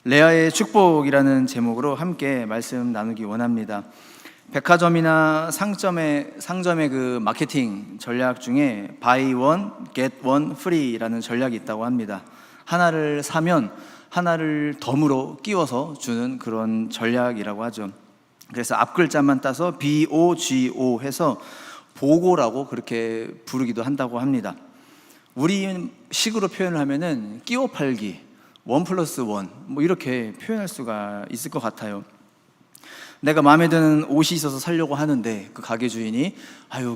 레아의 축복이라는 제목으로 함께 말씀 나누기 원합니다. 백화점이나 상점의 그 마케팅 전략 중에 buy one get one free라는 전략이 있다고 합니다. 하나를 사면 하나를 덤으로 끼워서 주는 그런 전략이라고 하죠. 그래서 앞 글자만 따서 BOGO 해서 보고라고 그렇게 부르기도 한다고 합니다. 우리 식으로 표현을 하면은 끼워 팔기, 1+1 뭐 이렇게 표현할 수가 있을 것 같아요. 내가 마음에 드는 옷이 있어서 사려고 하는데 그 가게 주인이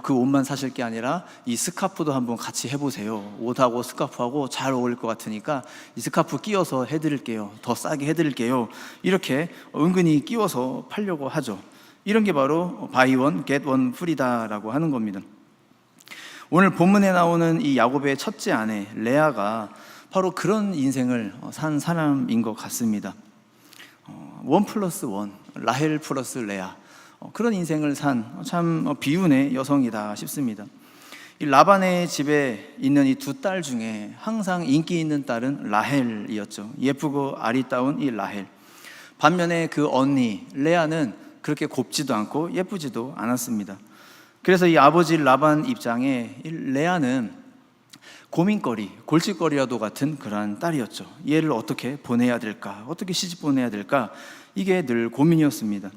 그 옷만 사실 게 아니라 이 스카프도 한번 같이 해보세요. 옷하고 스카프하고 잘 어울릴 것 같으니까 이 스카프 끼워서 해드릴게요. 더 싸게 해드릴게요. 이렇게 은근히 끼워서 팔려고 하죠. 이런 게 바로 buy one get one free다라고 하는 겁니다. 오늘 본문에 나오는 이 야곱의 첫째 아내 레아가 바로 그런 인생을 산 사람인 것 같습니다. 1+1 라헬 플러스 레아, 그런 인생을 산 참 비운의 여성이다 싶습니다. 이 라반의 집에 있는 이 두 딸 중에 항상 인기 있는 딸은 라헬이었죠. 예쁘고 아리따운 이 라헬. 반면에 그 언니 레아는 그렇게 곱지도 않고 예쁘지도 않았습니다. 그래서 이 아버지 라반 입장에 이 레아는 고민거리, 골칫거리와도 같은 그러한 딸이었죠. 얘를 어떻게 보내야 될까? 어떻게 시집 보내야 될까? 이게 늘 고민이었습니다.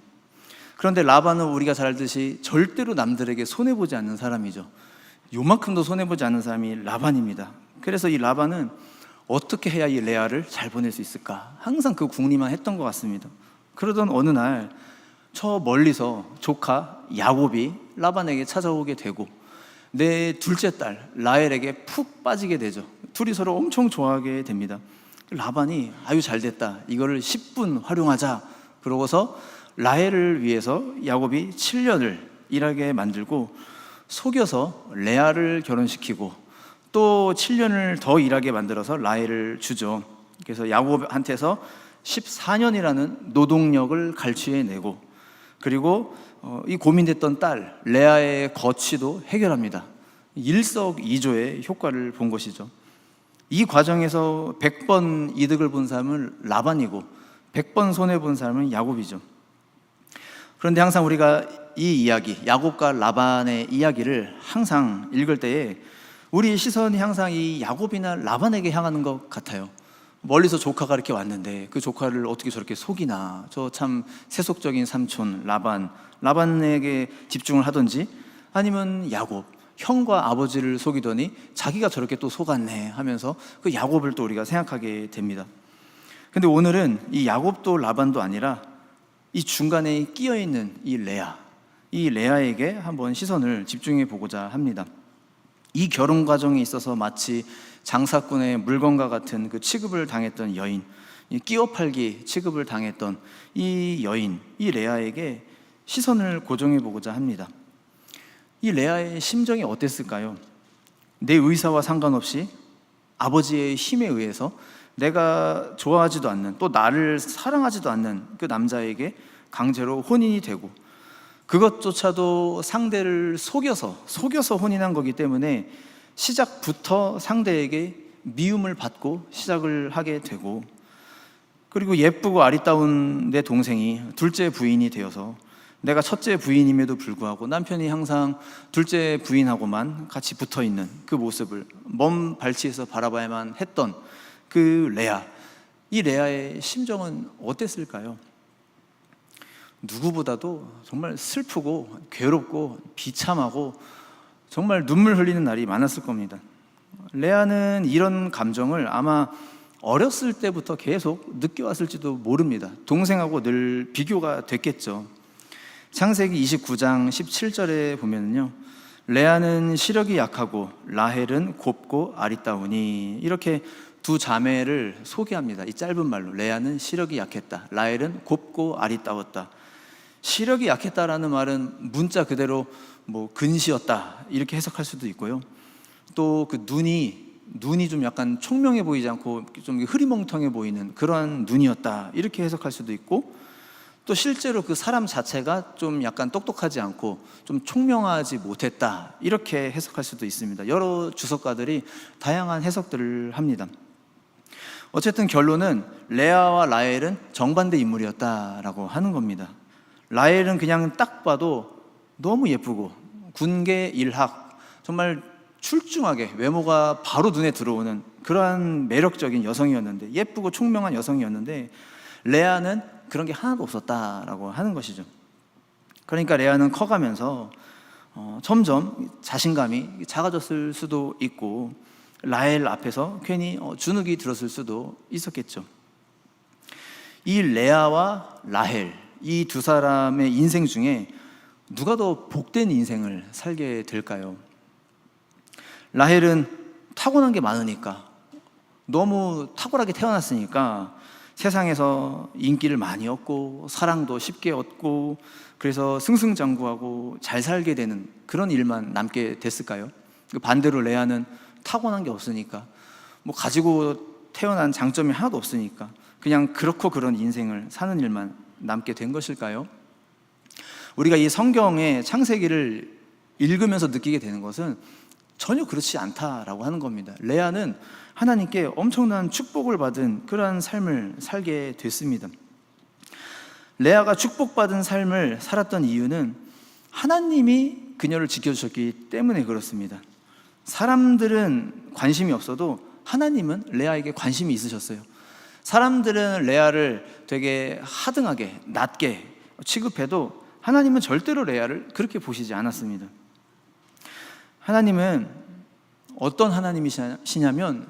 그런데 라반은 우리가 잘 알듯이 절대로 남들에게 손해보지 않는 사람이죠. 요만큼도 손해보지 않는 사람이 라반입니다. 그래서 이 라반은 어떻게 해야 이 레아를 잘 보낼 수 있을까? 항상 그 궁리만 했던 것 같습니다. 그러던 어느 날 저 멀리서 조카 야곱이 라반에게 찾아오게 되고 내 둘째 딸 라헬에게 푹 빠지게 되죠. 둘이 서로 엄청 좋아하게 됩니다. 라반이 잘 됐다, 이거를 10분 활용하자 그러고서 라헬을 위해서 야곱이 7년을 일하게 만들고 속여서 레아를 결혼시키고 또 7년을 더 일하게 만들어서 라헬을 주죠. 그래서 야곱한테서 14년이라는 노동력을 갈취해내고, 그리고 이 고민됐던 딸 레아의 거취도 해결합니다. 일석이조의 효과를 본 것이죠. 이 과정에서 100번 이득을 본 사람은 라반이고 100번 손해본 사람은 야곱이죠. 그런데 항상 우리가 이 이야기, 야곱과 라반의 이야기를 항상 읽을 때에 우리의 시선이 항상 이 야곱이나 라반에게 향하는 것 같아요. 멀리서 조카가 이렇게 왔는데 그 조카를 어떻게 저렇게 속이나, 저 참 세속적인 삼촌 라반에게 집중을 하든지, 아니면 야곱, 형과 아버지를 속이더니 자기가 저렇게 또 속았네 하면서 그 야곱을 또 우리가 생각하게 됩니다. 근데 오늘은 이 야곱도 라반도 아니라 이 중간에 끼어있는 이 레아에게 한번 시선을 집중해 보고자 합니다. 이 결혼 과정에 있어서 마치 장사꾼의 물건과 같은 그 취급을 당했던 여인, 끼어 팔기 취급을 당했던 이 여인, 이 레아에게 시선을 고정해 보고자 합니다. 이 레아의 심정이 어땠을까요? 내 의사와 상관없이 아버지의 힘에 의해서 내가 좋아하지도 않는, 또 나를 사랑하지도 않는 그 남자에게 강제로 혼인이 되고, 그것조차도 상대를 속여서 혼인한 거기 때문에 시작부터 상대에게 미움을 받고 시작을 하게 되고, 그리고 예쁘고 아리따운 내 동생이 둘째 부인이 되어서 내가 첫째 부인임에도 불구하고 남편이 항상 둘째 부인하고만 같이 붙어있는 그 모습을 먼 발치에서 바라봐야만 했던 그 레아, 이 레아의 심정은 어땠을까요? 누구보다도 정말 슬프고 괴롭고 비참하고 정말 눈물 흘리는 날이 많았을 겁니다. 레아는 이런 감정을 아마 어렸을 때부터 계속 느껴왔을지도 모릅니다. 동생하고 늘 비교가 됐겠죠. 창세기 29장 17절에 보면요, 레아는 시력이 약하고 라헬은 곱고 아리따우니, 이렇게 두 자매를 소개합니다. 이 짧은 말로 레아는 시력이 약했다, 라헬은 곱고 아리따웠다. 시력이 약했다라는 말은 문자 그대로 근시였다 이렇게 해석할 수도 있고요. 또 그 눈이 좀 약간 총명해 보이지 않고 좀 흐리멍텅해 보이는 그러한 눈이었다 이렇게 해석할 수도 있고, 또 실제로 그 사람 자체가 좀 약간 똑똑하지 않고 좀 총명하지 못했다 이렇게 해석할 수도 있습니다. 여러 주석가들이 다양한 해석들을 합니다. 어쨌든 결론은 레아와 라헬은 정반대 인물이었다라고 하는 겁니다. 라헬은 그냥 딱 봐도 너무 예쁘고 군계 일학, 정말 출중하게 외모가 바로 눈에 들어오는 그러한 매력적인 여성이었는데, 예쁘고 총명한 여성이었는데, 레아는 그런 게 하나도 없었다라고 하는 것이죠. 그러니까 레아는 커가면서 점점 자신감이 작아졌을 수도 있고, 라헬 앞에서 괜히 주눅이 들었을 수도 있었겠죠. 이 레아와 라헬, 이 두 사람의 인생 중에 누가 더 복된 인생을 살게 될까요? 라헬은 타고난 게 많으니까, 너무 탁월하게 태어났으니까 세상에서 인기를 많이 얻고 사랑도 쉽게 얻고, 그래서 승승장구하고 잘 살게 되는 그런 일만 남게 됐을까요? 반대로 레아는 타고난 게 없으니까, 뭐 가지고 태어난 장점이 하나도 없으니까 그냥 그렇고 그런 인생을 사는 일만 남게 된 것일까요? 우리가 이 성경의 창세기를 읽으면서 느끼게 되는 것은 전혀 그렇지 않다라고 하는 겁니다. 레아는 하나님께 엄청난 축복을 받은 그러한 삶을 살게 됐습니다. 레아가 축복받은 삶을 살았던 이유는 하나님이 그녀를 지켜주셨기 때문에 그렇습니다. 사람들은 관심이 없어도 하나님은 레아에게 관심이 있으셨어요. 사람들은 레아를 되게 하등하게, 낮게 취급해도 하나님은 절대로 레아를 그렇게 보시지 않았습니다. 하나님은 어떤 하나님이시냐면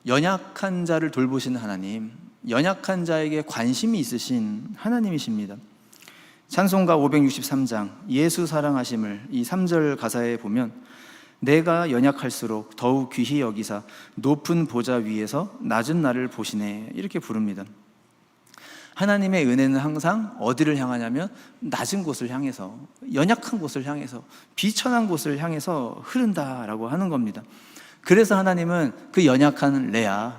연약한 자를 돌보시는 하나님, 연약한 자에게 관심이 있으신 하나님이십니다. 찬송가 563장 예수 사랑하심을 이 3절 가사에 보면, 내가 연약할수록 더욱 귀히 여기사 높은 보좌 위에서 낮은 나를 보시네, 이렇게 부릅니다. 하나님의 은혜는 항상 어디를 향하냐면 낮은 곳을 향해서, 연약한 곳을 향해서, 비천한 곳을 향해서 흐른다라고 하는 겁니다. 그래서 하나님은 그 연약한 레아,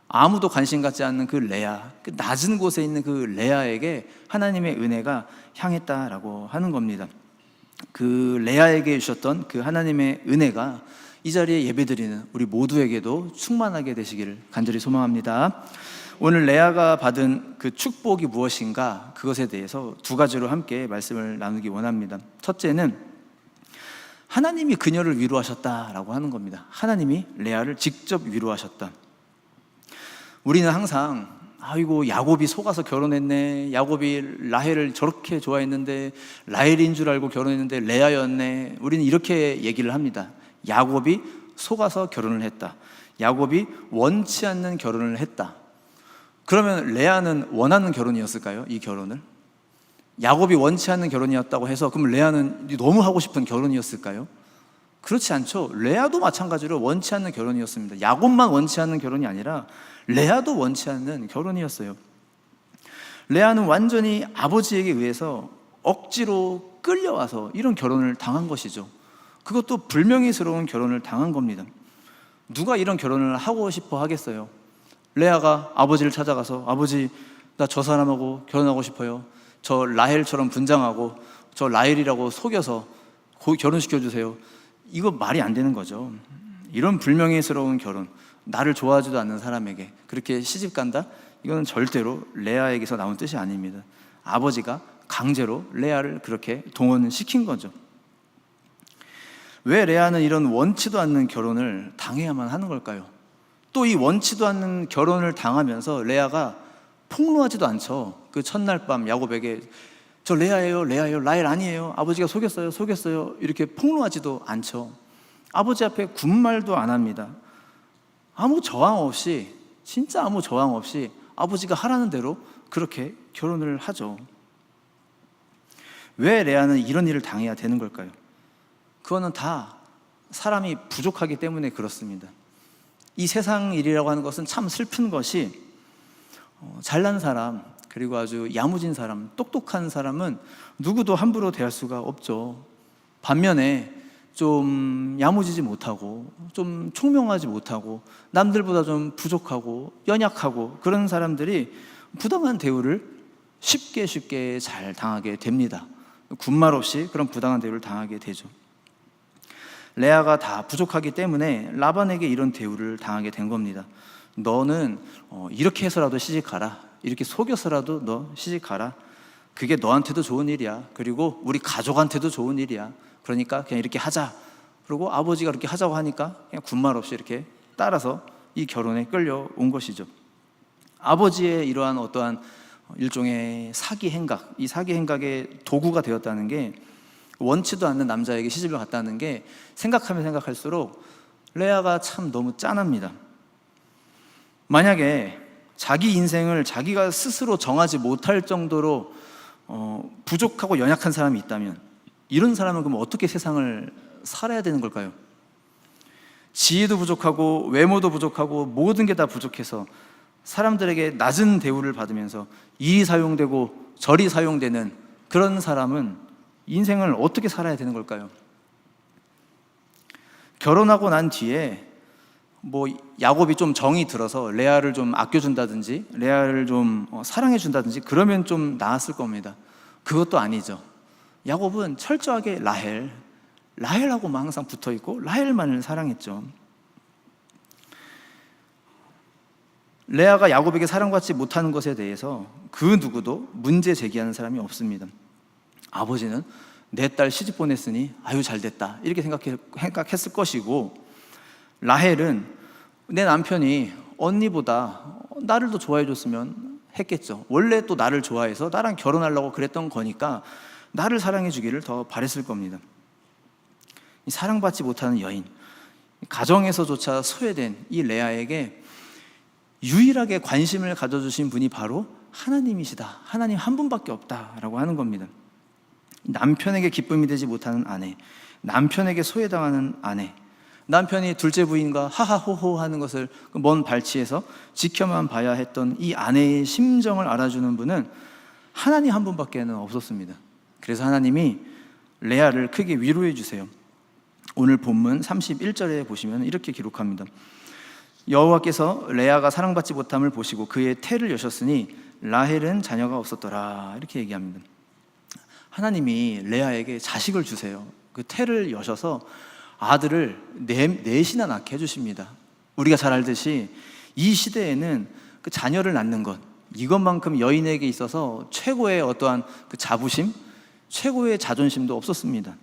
아무도 관심 갖지 않는 그 레아, 그 낮은 곳에 있는 그 레아에게 하나님의 은혜가 향했다라고 하는 겁니다. 그 레아에게 주셨던 그 하나님의 은혜가 이 자리에 예배드리는 우리 모두에게도 충만하게 되시기를 간절히 소망합니다. 오늘 레아가 받은 그 축복이 무엇인가, 그것에 대해서 두 가지로 함께 말씀을 나누기 원합니다. 첫째는 하나님이 그녀를 위로하셨다라고 하는 겁니다. 하나님이 레아를 직접 위로하셨다. 우리는 항상 아이고 야곱이 속아서 결혼했네, 야곱이 라헬을 저렇게 좋아했는데 라헬인 줄 알고 결혼했는데 레아였네, 우리는 이렇게 얘기를 합니다. 야곱이 속아서 결혼을 했다, 야곱이 원치 않는 결혼을 했다. 그러면 레아는 원하는 결혼이었을까요? 이 결혼을? 야곱이 원치 않는 결혼이었다고 해서 그럼 레아는 너무 하고 싶은 결혼이었을까요? 그렇지 않죠. 레아도 마찬가지로 원치 않는 결혼이었습니다. 야곱만 원치 않는 결혼이 아니라 레아도 원치 않는 결혼이었어요. 레아는 완전히 아버지에게 의해서 억지로 끌려와서 이런 결혼을 당한 것이죠. 그것도 불명예스러운 결혼을 당한 겁니다. 누가 이런 결혼을 하고 싶어 하겠어요? 레아가 아버지를 찾아가서 아버지, 나 저 사람하고 결혼하고 싶어요, 저 라헬처럼 분장하고 저 라헬이라고 속여서 결혼시켜주세요. 이거 말이 안 되는 거죠. 이런 불명예스러운 결혼, 나를 좋아하지도 않는 사람에게 그렇게 시집간다? 이건 절대로 레아에게서 나온 뜻이 아닙니다. 아버지가 강제로 레아를 그렇게 동원시킨 거죠. 왜 레아는 이런 원치도 않는 결혼을 당해야만 하는 걸까요? 또 이 원치도 않는 결혼을 당하면서 레아가 폭로하지도 않죠. 그 첫날 밤 야곱에게 저 레아예요, 레아예요, 라헬 아니에요, 아버지가 속였어요 이렇게 폭로하지도 않죠. 아버지 앞에 군말도 안 합니다. 아무 저항 없이, 진짜 아무 저항 없이 아버지가 하라는 대로 그렇게 결혼을 하죠. 왜 레아는 이런 일을 당해야 되는 걸까요? 그거는 다 사람이 부족하기 때문에 그렇습니다. 이 세상 일이라고 하는 것은 참 슬픈 것이, 잘난 사람, 그리고 아주 야무진 사람, 똑똑한 사람은 누구도 함부로 대할 수가 없죠. 반면에 좀 야무지지 못하고, 좀 총명하지 못하고, 남들보다 좀 부족하고 연약하고 그런 사람들이 부당한 대우를 쉽게 잘 당하게 됩니다. 군말 없이 그런 부당한 대우를 당하게 되죠. 레아가 다 부족하기 때문에 라반에게 이런 대우를 당하게 된 겁니다. 너는 이렇게 해서라도 시집가라. 이렇게 속여서라도 너 시집가라. 그게 너한테도 좋은 일이야. 그리고 우리 가족한테도 좋은 일이야. 그러니까 그냥 이렇게 하자. 그리고 아버지가 그렇게 하자고 하니까 그냥 군말 없이 이렇게 따라서 이 결혼에 끌려온 것이죠. 아버지의 이러한 어떠한 일종의 사기 행각, 이 사기 행각의 도구가 되었다는 게, 원치도 않는 남자에게 시집을 갔다는 게 생각하면 생각할수록 레아가 참 너무 짠합니다. 만약에 자기 인생을 자기가 스스로 정하지 못할 정도로 부족하고 연약한 사람이 있다면, 이런 사람은 그럼 어떻게 세상을 살아야 되는 걸까요? 지혜도 부족하고 외모도 부족하고 모든 게 다 부족해서 사람들에게 낮은 대우를 받으면서 이리 사용되고 저리 사용되는 그런 사람은 인생을 어떻게 살아야 되는 걸까요? 결혼하고 난 뒤에 야곱이 좀 정이 들어서 레아를 좀 아껴준다든지 레아를 좀 사랑해준다든지 그러면 좀 나았을 겁니다. 그것도 아니죠. 야곱은 철저하게 라헬하고만 항상 붙어있고 라헬만을 사랑했죠. 레아가 야곱에게 사랑받지 못하는 것에 대해서 그 누구도 문제 제기하는 사람이 없습니다. 아버지는 내 딸 시집 보냈으니 아유 잘됐다 이렇게 생각했을 것이고, 라헬은 내 남편이 언니보다 나를 더 좋아해 줬으면 했겠죠. 원래 또 나를 좋아해서 나랑 결혼하려고 그랬던 거니까 나를 사랑해 주기를 더 바랬을 겁니다. 사랑받지 못하는 여인, 가정에서조차 소외된 이 레아에게 유일하게 관심을 가져주신 분이 바로 하나님이시다. 하나님 한 분밖에 없다라고 하는 겁니다. 남편에게 기쁨이 되지 못하는 아내, 남편에게 소외당하는 아내, 남편이 둘째 부인과 하하호호 하는 것을 먼 발치에서 지켜만 봐야 했던 이 아내의 심정을 알아주는 분은 하나님 한 분밖에는 없었습니다. 그래서 하나님이 레아를 크게 위로해 주세요. 오늘 본문 31절에 보시면 이렇게 기록합니다. 여호와께서 레아가 사랑받지 못함을 보시고 그의 태를 여셨으니 라헬은 자녀가 없었더라. 이렇게 얘기합니다. 하나님이 레아에게 자식을 주세요. 그 태를 여셔서 아들을 넷이나 낳게 해주십니다. 우리가 잘 알듯이 이 시대에는 그 자녀를 낳는 것, 이것만큼 여인에게 있어서 최고의 어떠한 그 자부심, 최고의 자존심도 없었습니다.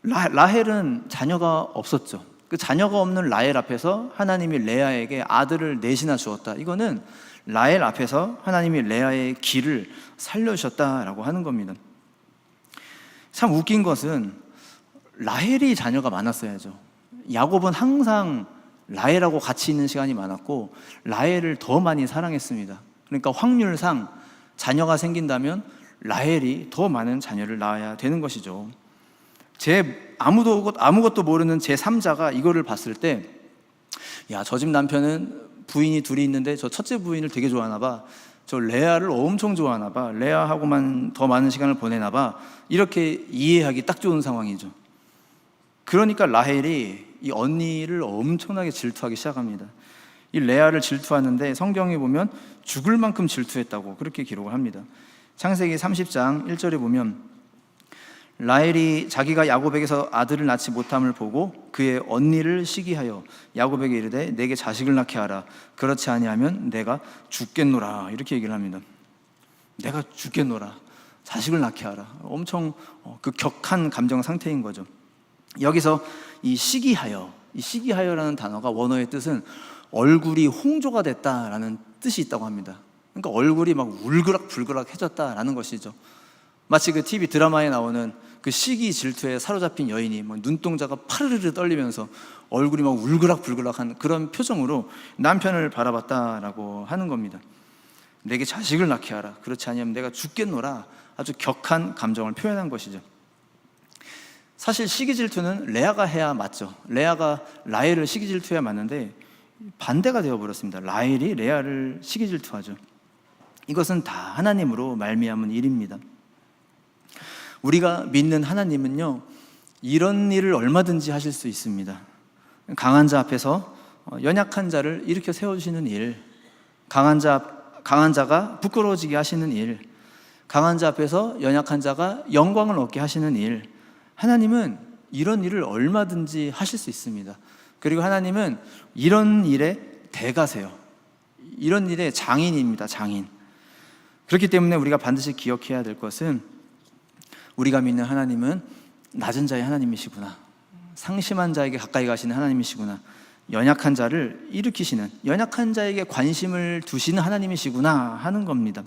라헬은 자녀가 없었죠. 그 자녀가 없는 라헬 앞에서 하나님이 레아에게 아들을 넷이나 주었다. 이거는 라헬 앞에서 하나님이 레아의 길을 살려주셨다라고 하는 겁니다. 참 웃긴 것은 라헬이 자녀가 많았어야죠. 야곱은 항상 라헬하고 같이 있는 시간이 많았고 라헬을 더 많이 사랑했습니다. 그러니까 확률상 자녀가 생긴다면 라헬이 더 많은 자녀를 낳아야 되는 것이죠. 아무것도 모르는 제3자가 이거를 봤을 때, 야, 저 집 남편은 부인이 둘이 있는데 저 첫째 부인을 되게 좋아하나 봐. 저 레아를 엄청 좋아하나 봐. 레아하고만 더 많은 시간을 보내나 봐. 이렇게 이해하기 딱 좋은 상황이죠. 그러니까 라헬이 이 언니를 엄청나게 질투하기 시작합니다. 이 레아를 질투하는데 성경에 보면 죽을 만큼 질투했다고 그렇게 기록을 합니다. 창세기 30장 1절에 보면 라헬이 자기가 야곱에게서 아들을 낳지 못함을 보고 그의 언니를 시기하여 야곱에게 이르되 내게 자식을 낳게 하라. 그렇지 아니하면 내가 죽겠노라. 이렇게 얘기를 합니다. 내가 죽겠노라. 자식을 낳게 하라. 엄청 그 격한 감정 상태인 거죠. 여기서 이 시기하여라는 단어가 원어의 뜻은 얼굴이 홍조가 됐다라는 뜻이 있다고 합니다. 그러니까 얼굴이 막 울그락불그락해졌다라는 것이죠. 마치 그 TV 드라마에 나오는 그 시기 질투에 사로잡힌 여인이 막 눈동자가 파르르 떨리면서 얼굴이 막 울그락불그락한 그런 표정으로 남편을 바라봤다라고 하는 겁니다. 내게 자식을 낳게 하라. 그렇지 않으면 내가 죽겠노라. 아주 격한 감정을 표현한 것이죠. 사실 시기 질투는 레아가 해야 맞죠. 레아가 라헬을 시기 질투해야 맞는데 반대가 되어버렸습니다. 라헬이 레아를 시기 질투하죠. 이것은 다 하나님으로 말미암은 일입니다. 우리가 믿는 하나님은요, 이런 일을 얼마든지 하실 수 있습니다. 강한 자 앞에서 연약한 자를 일으켜 세워주시는 일, 강한 자가 부끄러워지게 하시는 일, 강한 자 앞에서 연약한 자가 영광을 얻게 하시는 일, 하나님은 이런 일을 얼마든지 하실 수 있습니다. 그리고 하나님은 이런 일에 대가세요. 이런 일의 장인입니다. 장인. 그렇기 때문에 우리가 반드시 기억해야 될 것은 우리가 믿는 하나님은 낮은 자의 하나님이시구나, 상심한 자에게 가까이 가시는 하나님이시구나, 연약한 자를 일으키시는, 연약한 자에게 관심을 두시는 하나님이시구나 하는 겁니다.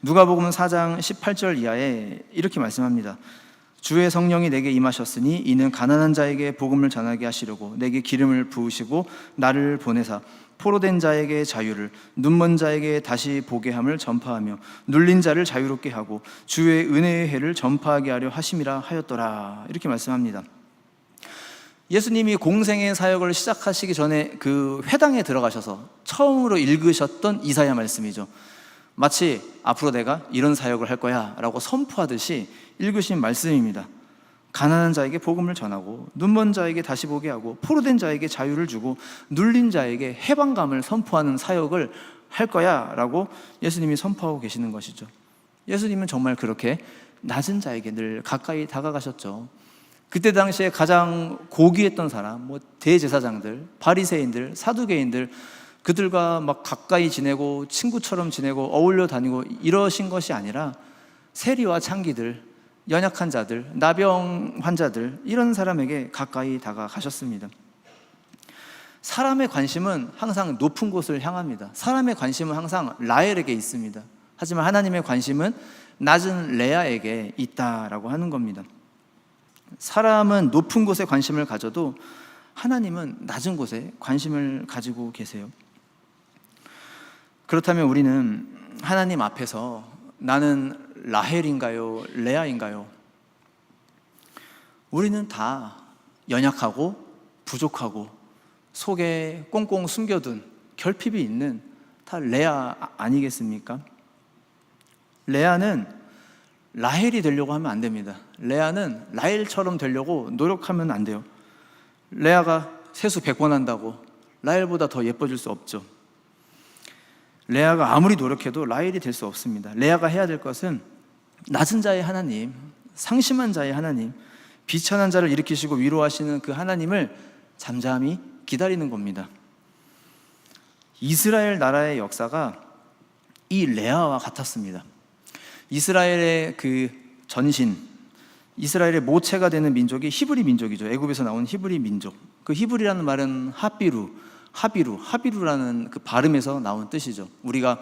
누가복음 4장 18절 이하에 이렇게 말씀합니다. 주의 성령이 내게 임하셨으니 이는 가난한 자에게 복음을 전하게 하시려고 내게 기름을 부으시고 나를 보내사 포로된 자에게 자유를, 눈먼 자에게 다시 보게 함을 전파하며 눌린 자를 자유롭게 하고 주의 은혜의 해를 전파하게 하려 하심이라 하였더라. 이렇게 말씀합니다. 예수님이 공생의 사역을 시작하시기 전에 그 회당에 들어가셔서 처음으로 읽으셨던 이사야 말씀이죠. 마치 앞으로 내가 이런 사역을 할 거야 라고 선포하듯이 읽으신 말씀입니다. 가난한 자에게 복음을 전하고 눈먼 자에게 다시 보게 하고 포로된 자에게 자유를 주고 눌린 자에게 해방감을 선포하는 사역을 할 거야 라고 예수님이 선포하고 계시는 것이죠. 예수님은 정말 그렇게 낮은 자에게 늘 가까이 다가가셨죠. 그때 당시에 가장 고귀했던 사람, 대제사장들, 바리새인들, 사두개인들, 그들과 막 가까이 지내고 친구처럼 지내고 어울려 다니고 이러신 것이 아니라 세리와 창기들, 연약한 자들, 나병 환자들, 이런 사람에게 가까이 다가가셨습니다. 사람의 관심은 항상 높은 곳을 향합니다. 사람의 관심은 항상 라헬에게 있습니다. 하지만 하나님의 관심은 낮은 레아에게 있다라고 하는 겁니다. 사람은 높은 곳에 관심을 가져도 하나님은 낮은 곳에 관심을 가지고 계세요. 그렇다면 우리는 하나님 앞에서 나는 라헬인가요? 레아인가요? 우리는 다 연약하고 부족하고 속에 꽁꽁 숨겨둔 결핍이 있는 다 레아 아니겠습니까? 레아는 라헬이 되려고 하면 안 됩니다. 레아는 라헬처럼 되려고 노력하면 안 돼요. 레아가 세수 100번 한다고 라헬보다 더 예뻐질 수 없죠. 레아가 아무리 노력해도 라헬이 될 수 없습니다. 레아가 해야 될 것은 낮은 자의 하나님, 상심한 자의 하나님, 비천한 자를 일으키시고 위로하시는 그 하나님을 잠잠히 기다리는 겁니다. 이스라엘 나라의 역사가 이 레아와 같았습니다. 이스라엘의 그 전신, 이스라엘의 모체가 되는 민족이 히브리 민족이죠. 애굽에서 나온 히브리 민족. 그 히브리라는 말은 하비루라는 그 발음에서 나온 뜻이죠. 우리가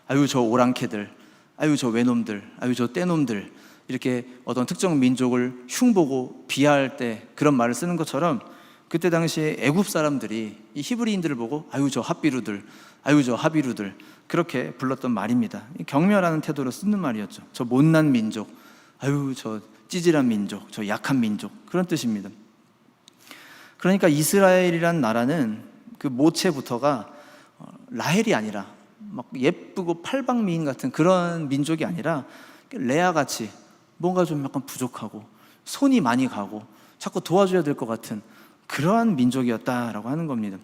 아유 저 오랑캐들, 아유 저 외놈들, 아유 저 떼놈들, 이렇게 어떤 특정 민족을 흉보고 비하할 때 그런 말을 쓰는 것처럼 그때 당시에 애굽 사람들이 이 히브리인들을 보고 아유 저 핫비루들, 아유 저 하비루들, 그렇게 불렀던 말입니다. 경멸하는 태도로 쓰는 말이었죠. 저 못난 민족, 아유 저 찌질한 민족, 저 약한 민족, 그런 뜻입니다. 그러니까 이스라엘이란 나라는 그 모체부터가 라헬이 아니라 막 예쁘고 팔방미인 같은 그런 민족이 아니라 레아같이 뭔가 좀 약간 부족하고 손이 많이 가고 자꾸 도와줘야 될 것 같은 그러한 민족이었다라고 하는 겁니다.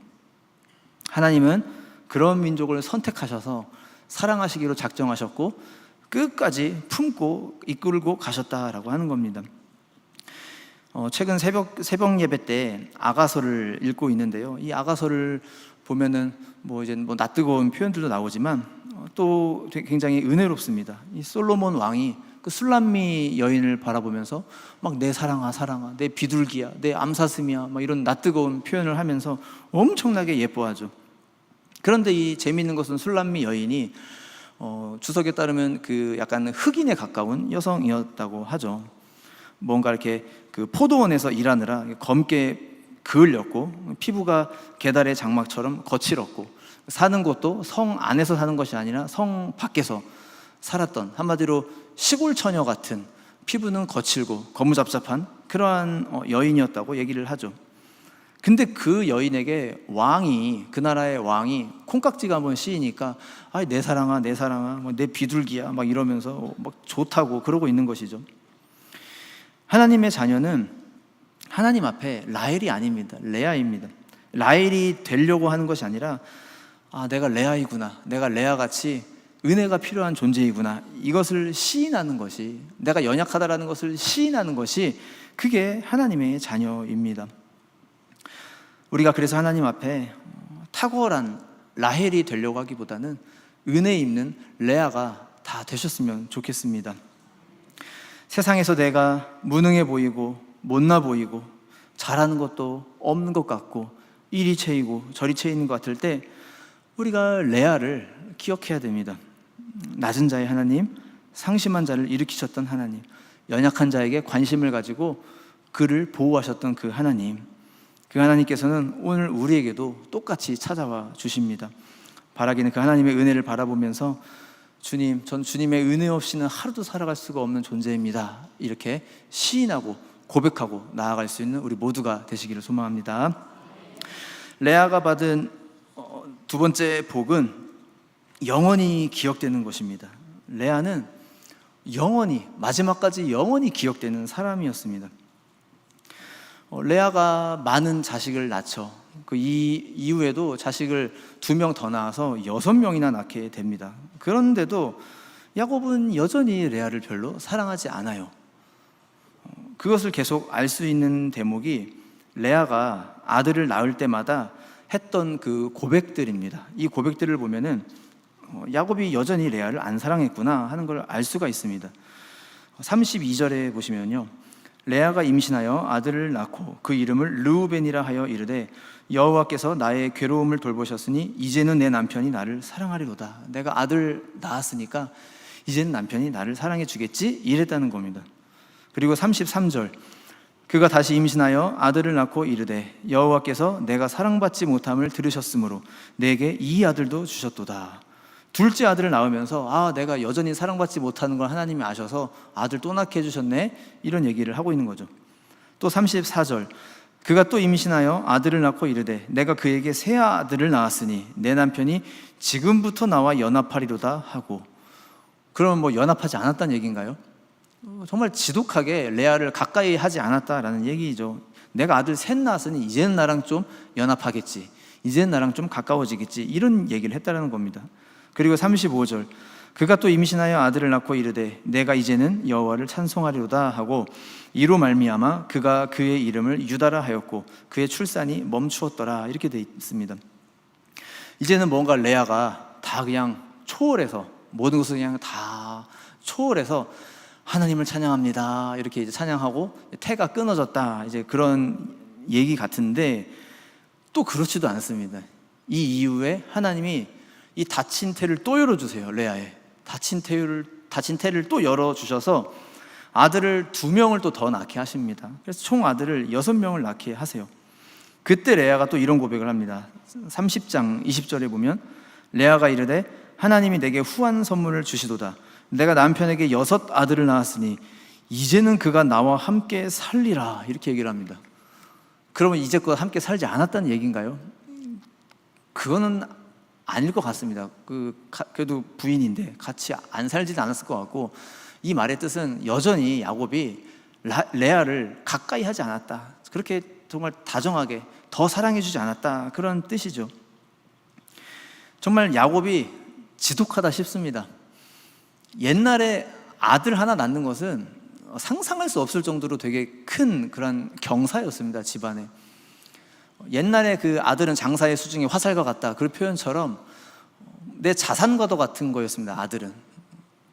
하나님은 그런 민족을 선택하셔서 사랑하시기로 작정하셨고 끝까지 품고 이끌고 가셨다라고 하는 겁니다. 최근 새벽 예배 때 아가서를 읽고 있는데요. 이 아가서를 보면은 이제 낯뜨거운 표현들도 나오지만 또 굉장히 은혜롭습니다. 이 솔로몬 왕이 그 술람미 여인을 바라보면서 막 내 사랑아 사랑아, 내 비둘기야, 내 암사슴이야, 막 이런 낯뜨거운 표현을 하면서 엄청나게 예뻐하죠. 그런데 이 재미있는 것은 술람미 여인이 주석에 따르면 그 약간 흑인에 가까운 여성이었다고 하죠. 뭔가 이렇게 그 포도원에서 일하느라 검게 그을렸고 피부가 계달의 장막처럼 거칠었고 사는 곳도 성 안에서 사는 것이 아니라 성 밖에서 살았던, 한마디로 시골 처녀 같은, 피부는 거칠고 거무잡잡한 그러한 여인이었다고 얘기를 하죠. 근데 그 여인에게 그 나라의 왕이 콩깍지가 한번 씌이니까 내 사랑아 내 사랑아, 내 비둘기야 막 이러면서 막 좋다고 그러고 있는 것이죠. 하나님의 자녀는 하나님 앞에 라헬이 아닙니다. 레아입니다. 라헬이 되려고 하는 것이 아니라 내가 레아이구나, 내가 레아같이 은혜가 필요한 존재이구나, 이것을 시인하는 것이, 내가 연약하다라는 것을 시인하는 것이 그게 하나님의 자녀입니다. 우리가 그래서 하나님 앞에 탁월한 라헬이 되려고 하기보다는 은혜 있는 레아가 다 되셨으면 좋겠습니다. 세상에서 내가 무능해 보이고 못나 보이고 잘하는 것도 없는 것 같고 이리 채이고 저리 채이는 것 같을 때 우리가 레아를 기억해야 됩니다. 낮은 자의 하나님, 상심한 자를 일으키셨던 하나님, 연약한 자에게 관심을 가지고 그를 보호하셨던 그 하나님, 그 하나님께서는 오늘 우리에게도 똑같이 찾아와 주십니다. 바라기는 그 하나님의 은혜를 바라보면서 주님, 전 주님의 은혜 없이는 하루도 살아갈 수가 없는 존재입니다, 이렇게 시인하고 고백하고 나아갈 수 있는 우리 모두가 되시기를 소망합니다. 레아가 받은 두 번째 복은 영원히 기억되는 것입니다. 레아는 영원히, 마지막까지 영원히 기억되는 사람이었습니다. 레아가 많은 자식을 낳죠. 그 이후에도 자식을 2명 더 낳아서 6명이나 낳게 됩니다. 그런데도 야곱은 여전히 레아를 별로 사랑하지 않아요. 그것을 계속 알 수 있는 대목이 레아가 아들을 낳을 때마다 했던 그 고백들입니다. 이 고백들을 보면은 야곱이 여전히 레아를 안 사랑했구나 하는 걸 알 수가 있습니다. 32절에 보시면요, 레아가 임신하여 아들을 낳고 그 이름을 르우벤이라 하여 이르되 여호와께서 나의 괴로움을 돌보셨으니 이제는 내 남편이 나를 사랑하리로다. 내가 아들 낳았으니까 이제는 남편이 나를 사랑해 주겠지, 이랬다는 겁니다. 그리고 33절, 그가 다시 임신하여 아들을 낳고 이르되 여호와께서 내가 사랑받지 못함을 들으셨으므로 내게 이 아들도 주셨도다. 둘째 아들을 낳으면서 내가 여전히 사랑받지 못하는 걸 하나님이 아셔서 아들 또 낳게 해주셨네, 이런 얘기를 하고 있는 거죠. 또 34절, 그가 또 임신하여 아들을 낳고 이르되 내가 그에게 새 아들을 낳았으니 내 남편이 지금부터 나와 연합하리로다 하고. 그러면 뭐 연합하지 않았다는 얘기인가요? 정말 지독하게 레아를 가까이 하지 않았다라는 얘기죠. 내가 아들 셋 낳았으니 이제는 나랑 좀 연합하겠지, 이제는 나랑 좀 가까워지겠지, 이런 얘기를 했다는 겁니다. 그리고 35절, 그가 또 임신하여 아들을 낳고 이르되 내가 이제는 여호와를 찬송하리로다 하고 이로 말미암아 그가 그의 이름을 유다라 하였고 그의 출산이 멈추었더라, 이렇게 되어 있습니다. 이제는 뭔가 레아가 다 그냥 초월해서, 모든 것을 그냥 다 초월해서 하나님을 찬양합니다, 이렇게 이제 찬양하고 태가 끊어졌다, 이제 그런 얘기 같은데 또 그렇지도 않습니다. 이 이후에 하나님이 이 닫힌 태를 또 열어주세요. 레아의 닫힌 태를 또 열어주셔서 아들을 2명을 또 더 낳게 하십니다. 그래서 총 아들을 6명을 낳게 하세요. 그때 레아가 또 이런 고백을 합니다. 30장 20절에 보면 레아가 이르되 하나님이 내게 후한 선물을 주시도다. 내가 남편에게 6 아들을 낳았으니 이제는 그가 나와 함께 살리라, 이렇게 얘기를 합니다. 그러면 이제껏 함께 살지 않았다는 얘기인가요? 그거는 아닐 것 같습니다. 그래도 부인인데 같이 안 살지는 않았을 것 같고, 이 말의 뜻은 여전히 야곱이 레아를 가까이 하지 않았다, 그렇게 정말 다정하게 더 사랑해 주지 않았다, 그런 뜻이죠. 정말 야곱이 지독하다 싶습니다. 옛날에 아들 하나 낳는 것은 상상할 수 없을 정도로 되게 큰 그런 경사였습니다, 집안에. 옛날에 그 아들은 장사의 수중에 화살과 같다, 그 표현처럼 내 자산과도 같은 거였습니다. 아들은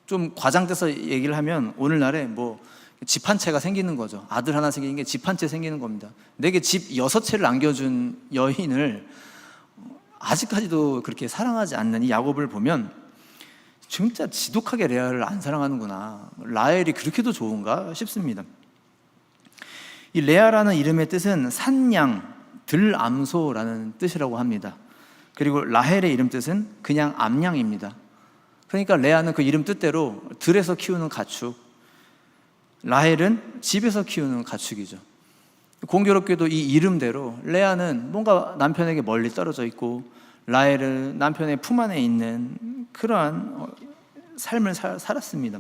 좀 과장돼서 얘기를 하면 오늘날에 뭐 집 한 채가 생기는 거죠. 아들 하나 생기는 게 집 한 채 생기는 겁니다. 내게 집 6채를 안겨준 여인을 아직까지도 그렇게 사랑하지 않는 이 야곱을 보면 진짜 지독하게 레아를 안 사랑하는구나, 라헬이 그렇게도 좋은가 싶습니다. 이 레아라는 이름의 뜻은 산양, 들암소라는 뜻이라고 합니다. 그리고 라헬의 이름 뜻은 그냥 암양입니다. 그러니까 레아는 그 이름 뜻대로 들에서 키우는 가축, 라헬은 집에서 키우는 가축이죠. 공교롭게도 이 이름대로 레아는 뭔가 남편에게 멀리 떨어져 있고 라헬은 남편의 품 안에 있는 그러한 삶을 살았습니다.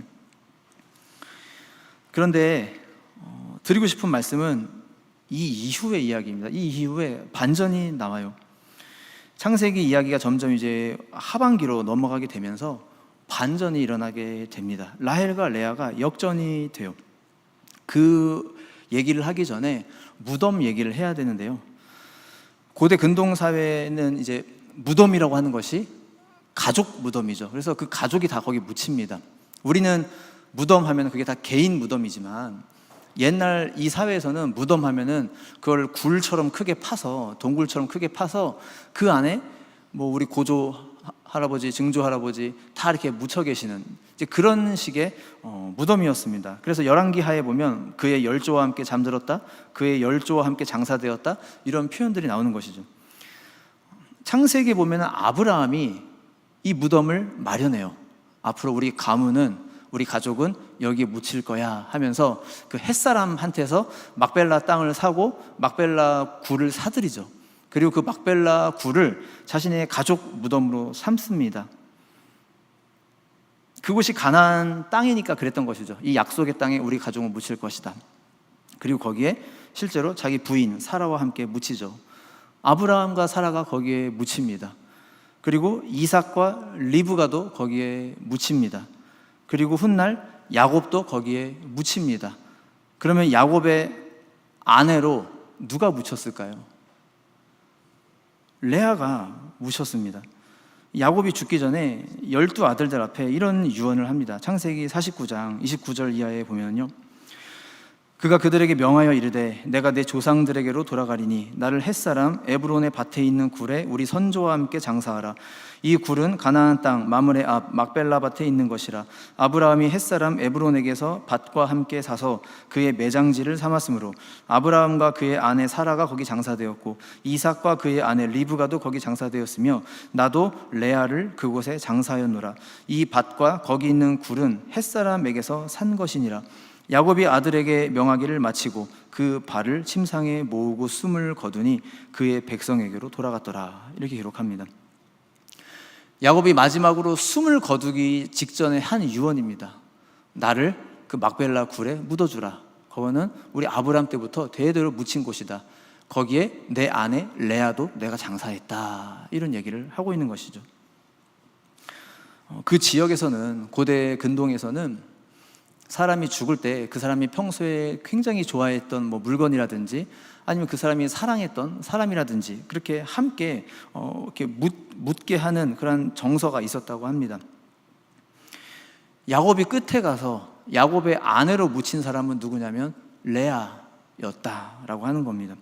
그런데 드리고 싶은 말씀은 이 이후의 이야기입니다. 이 이후에 반전이 나와요. 창세기 이야기가 점점 이제 하반기로 넘어가게 되면서 반전이 일어나게 됩니다. 라헬과 레아가 역전이 돼요. 그 얘기를 하기 전에 무덤 얘기를 해야 되는데요. 고대 근동 사회는 이제 무덤이라고 하는 것이 가족 무덤이죠. 그래서 그 가족이 다 거기 묻힙니다. 우리는 무덤 하면 그게 다 개인 무덤이지만 옛날 이 사회에서는 무덤 하면은 그걸 굴처럼 크게 파서, 동굴처럼 크게 파서 그 안에 뭐 우리 고조 할아버지, 증조 할아버지 다 이렇게 묻혀 계시는 이제 그런 식의 무덤이었습니다. 그래서 열왕기하에 보면 그의 열조와 함께 잠들었다, 그의 열조와 함께 장사되었다, 이런 표현들이 나오는 것이죠. 창세기에 보면 아브라함이 이 무덤을 마련해요. 앞으로 우리 가문은, 우리 가족은 여기에 묻힐 거야 하면서 그 햇사람한테서 막벨라 땅을 사고 막벨라 굴을 사들이죠. 그리고 그 막벨라 굴을 자신의 가족 무덤으로 삼습니다. 그곳이 가나안 땅이니까 그랬던 것이죠. 이 약속의 땅에 우리 가족은 묻힐 것이다. 그리고 거기에 실제로 자기 부인 사라와 함께 묻히죠. 아브라함과 사라가 거기에 묻힙니다. 그리고 이삭과 리브가도 거기에 묻힙니다. 그리고 훗날 야곱도 거기에 묻힙니다. 그러면 야곱의 아내로 누가 묻혔을까요? 레아가 묻혔습니다. 야곱이 죽기 전에 12아들들 앞에 이런 유언을 합니다. 창세기 49장 29절 이하에 보면요, 그가 그들에게 명하여 이르되 내가 내 조상들에게로 돌아가리니 나를 햇사람 에브론의 밭에 있는 굴에 우리 선조와 함께 장사하라. 이 굴은 가나안 땅 마므레 앞 막벨라 밭에 있는 것이라. 아브라함이 햇사람 에브론에게서 밭과 함께 사서 그의 매장지를 삼았으므로 아브라함과 그의 아내 사라가 거기 장사되었고 이삭과 그의 아내 리브가도 거기 장사되었으며 나도 레아를 그곳에 장사하였노라. 이 밭과 거기 있는 굴은 햇사람에게서 산 것이니라. 야곱이 아들에게 명하기를 마치고 그 발을 침상에 모으고 숨을 거두니 그의 백성에게로 돌아갔더라. 이렇게 기록합니다. 야곱이 마지막으로 숨을 거두기 직전에 한 유언입니다. 나를 그 막벨라 굴에 묻어주라. 그거는 우리 아브람 때부터 대대로 묻힌 곳이다. 거기에 내 아내 레아도 내가 장사했다. 이런 얘기를 하고 있는 것이죠. 그 지역에서는, 고대 근동에서는 사람이 죽을 때 그 사람이 평소에 굉장히 좋아했던 뭐 물건이라든지 아니면 그 사람이 사랑했던 사람이라든지 그렇게 함께 이렇게 묻게 하는 그런 정서가 있었다고 합니다. 야곱이 끝에 가서 야곱의 아내로 묻힌 사람은 누구냐면 레아였다라고 하는 겁니다.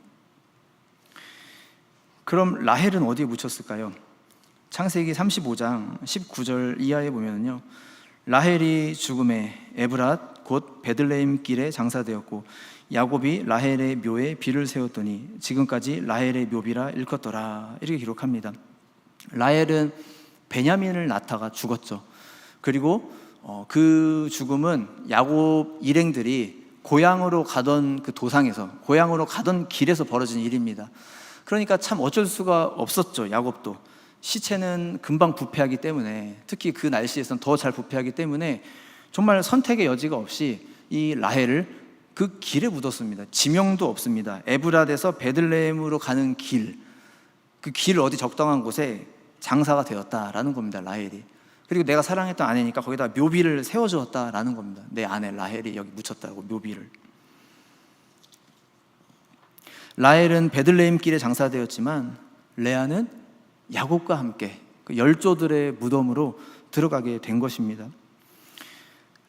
그럼 라헬은 어디에 묻혔을까요? 창세기 35장 19절 이하에 보면요, 라헬이 죽음에 에브랏 곧 베들레헴 길에 장사되었고 야곱이 라헬의 묘에 비를 세웠더니 지금까지 라헬의 묘비라 일컫더라. 이렇게 기록합니다. 라헬은 베냐민을 낳다가 죽었죠. 그리고 그 죽음은 야곱 일행들이 고향으로 가던 그 도상에서, 고향으로 가던 길에서 벌어진 일입니다. 그러니까 참 어쩔 수가 없었죠. 야곱도 시체는 금방 부패하기 때문에, 특히 그 날씨에서는 더 잘 부패하기 때문에 정말 선택의 여지가 없이 이 라헬을 그 길에 묻었습니다. 지명도 없습니다. 에브랏에서 베들레헴으로 가는 길, 그 길 어디 적당한 곳에 장사가 되었다라는 겁니다. 라헬이. 그리고 내가 사랑했던 아내니까 거기다 묘비를 세워주었다라는 겁니다. 내 아내 라헬이 여기 묻혔다고, 묘비를. 라헬은 베들레헴 길에 장사되었지만 레아는 야곱과 함께 그 열조들의 무덤으로 들어가게 된 것입니다.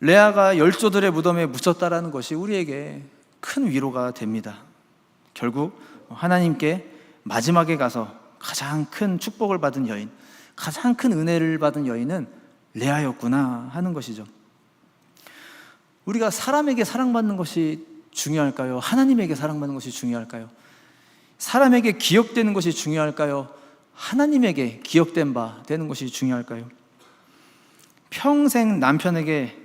레아가 열조들의 무덤에 묻혔다라는 것이 우리에게 큰 위로가 됩니다. 결국 하나님께 마지막에 가서 가장 큰 축복을 받은 여인, 가장 큰 은혜를 받은 여인은 레아였구나 하는 것이죠. 우리가 사람에게 사랑받는 것이 중요할까요? 하나님에게 사랑받는 것이 중요할까요? 사람에게 기억되는 것이 중요할까요? 하나님에게 기억된 바 되는 것이 중요할까요? 평생 남편에게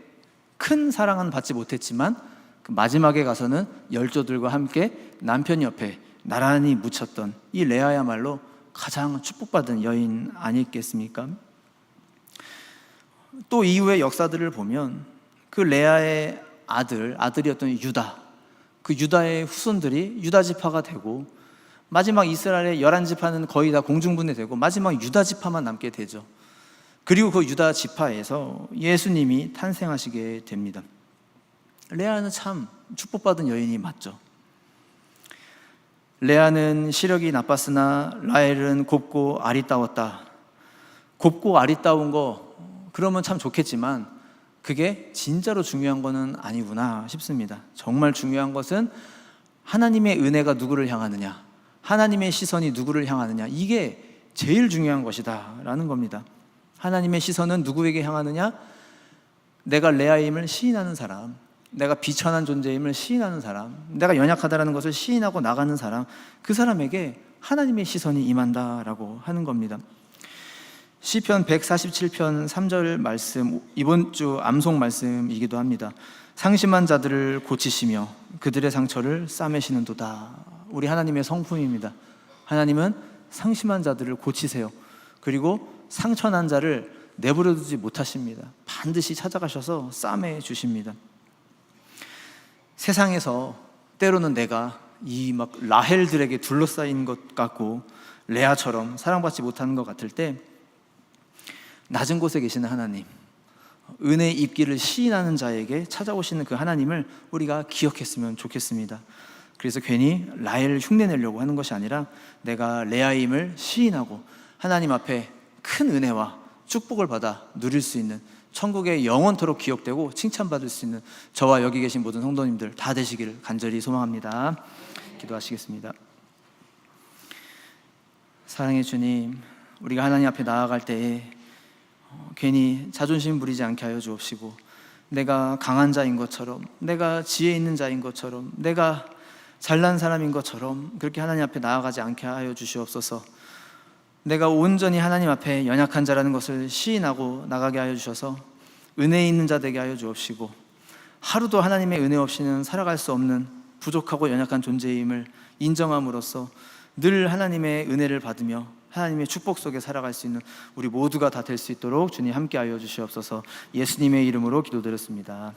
큰 사랑은 받지 못했지만 그 마지막에 가서는 열조들과 함께 남편 옆에 나란히 묻혔던 이 레아야말로 가장 축복받은 여인 아니겠습니까? 또 이후의 역사들을 보면 그 레아의 아들이었던 유다, 그 유다의 후손들이 유다 지파가 되고 마지막 이스라엘의 11지파는 거의 다 공중분해되고 마지막 유다 지파만 남게 되죠. 그리고 그 유다 지파에서 예수님이 탄생하시게 됩니다. 레아는 참 축복받은 여인이 맞죠. 레아는 시력이 나빴으나 라헬은 곱고 아리따웠다. 곱고 아리따운 거 그러면 참 좋겠지만 그게 진짜로 중요한 거는 아니구나 싶습니다. 정말 중요한 것은 하나님의 은혜가 누구를 향하느냐, 하나님의 시선이 누구를 향하느냐, 이게 제일 중요한 것이다 라는 겁니다. 하나님의 시선은 누구에게 향하느냐? 내가 레아임을 시인하는 사람, 내가 비천한 존재임을 시인하는 사람, 내가 연약하다라는 것을 시인하고 나가는 사람, 그 사람에게 하나님의 시선이 임한다라고 하는 겁니다. 시편 147편 3절 말씀, 이번 주 암송 말씀이기도 합니다. 상심한 자들을 고치시며 그들의 상처를 싸매시는도다. 우리 하나님의 성품입니다. 하나님은 상심한 자들을 고치세요. 그리고 상처난 자를 내버려두지 못하십니다. 반드시 찾아가셔서 싸매 주십니다. 세상에서 때로는 내가 이 막 라헬들에게 둘러싸인 것 같고 레아처럼 사랑받지 못하는 것 같을 때 낮은 곳에 계시는 하나님, 은혜의 입기를 시인하는 자에게 찾아오시는 그 하나님을 우리가 기억했으면 좋겠습니다. 그래서 괜히 라헬을 흉내내려고 하는 것이 아니라 내가 레아임을 시인하고 하나님 앞에 큰 은혜와 축복을 받아 누릴 수 있는, 천국에 영원토록 기억되고 칭찬받을 수 있는 저와 여기 계신 모든 성도님들 다 되시기를 간절히 소망합니다. 기도하시겠습니다. 사랑의 주님, 우리가 하나님 앞에 나아갈 때에 괜히 자존심 부리지 않게 하여 주옵시고, 내가 강한 자인 것처럼, 내가 지혜 있는 자인 것처럼, 내가 잘난 사람인 것처럼 그렇게 하나님 앞에 나아가지 않게 하여 주시옵소서. 내가 온전히 하나님 앞에 연약한 자라는 것을 시인하고 나가게 하여 주셔서 은혜 있는 자 되게 하여 주옵시고, 하루도 하나님의 은혜 없이는 살아갈 수 없는 부족하고 연약한 존재임을 인정함으로써 늘 하나님의 은혜를 받으며 하나님의 축복 속에 살아갈 수 있는 우리 모두가 다 될 수 있도록 주님 함께 하여 주시옵소서. 예수님의 이름으로 기도드렸습니다.